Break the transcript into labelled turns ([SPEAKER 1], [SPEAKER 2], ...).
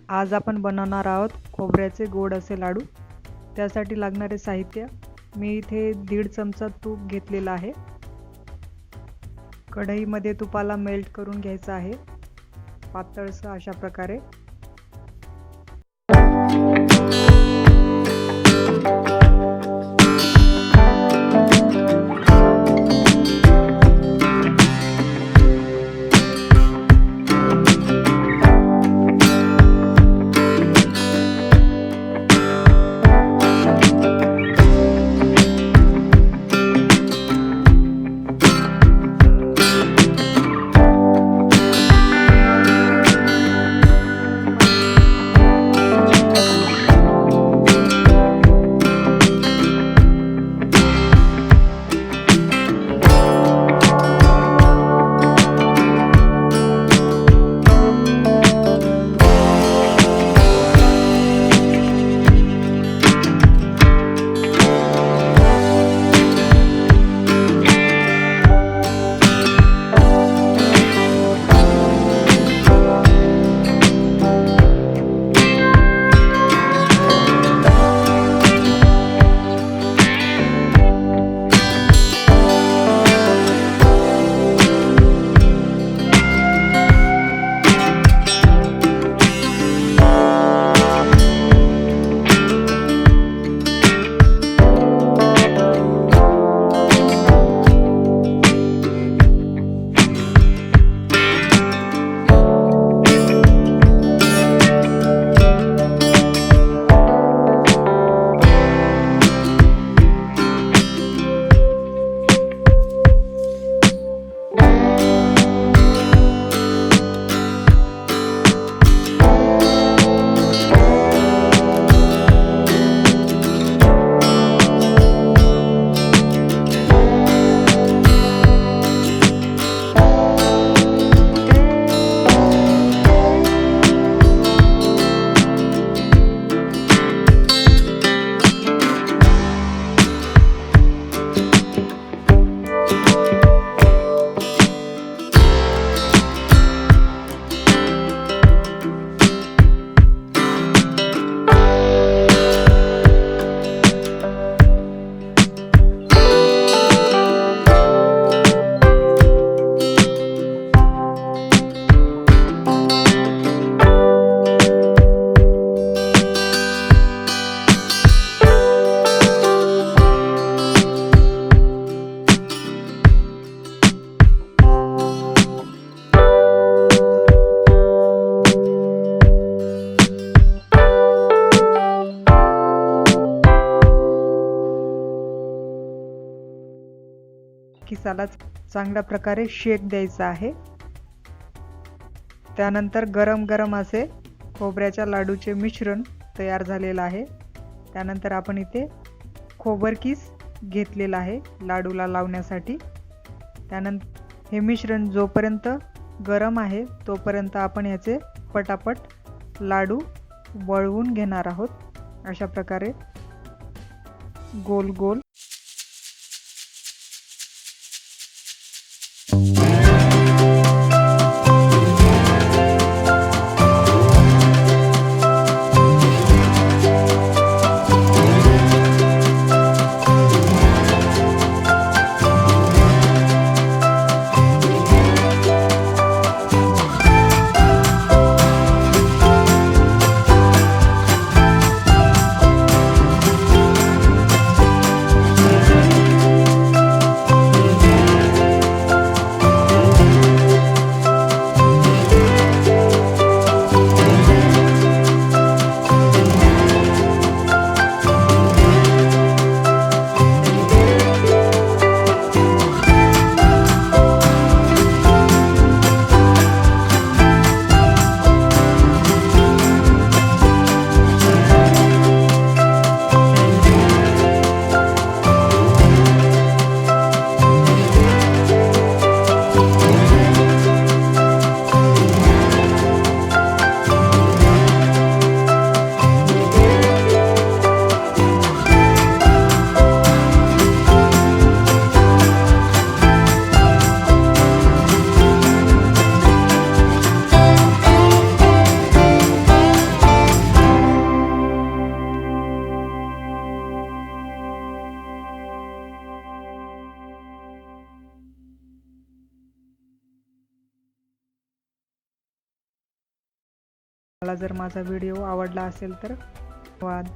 [SPEAKER 1] आज आपण बनवणार आहोत खोबऱ्याचे गोड असे लाडू। त्यासाठी लागणारे साहित्य मी इथे 1.5 चमचा तूप घेतलेला आहे। कढईमध्ये तुपाला मेल्ट करून घ्यायचं आहे पातळसं अशा प्रकारे। किसाला चांगल्या प्रकारे शेक द्यायचा आहे। त्यानंतर गरम गरम असे खोबऱ्याच्या लाडूचे मिश्रण तयार झालेले आहे। त्यानंतर आपण इथे खोबरकीस घेतलेला आहे लाडूला लावण्यासाठी। त्यानंतर हे मिश्रण जोपर्यंत गरम आहे तोपर्यंत आपण याचे पटापट लाडू वळवून घेणार आहोत। अशा प्रकारे गोल गोल मला जर माझा व्हिडिओ आवडला असेल तर धन्यवाद.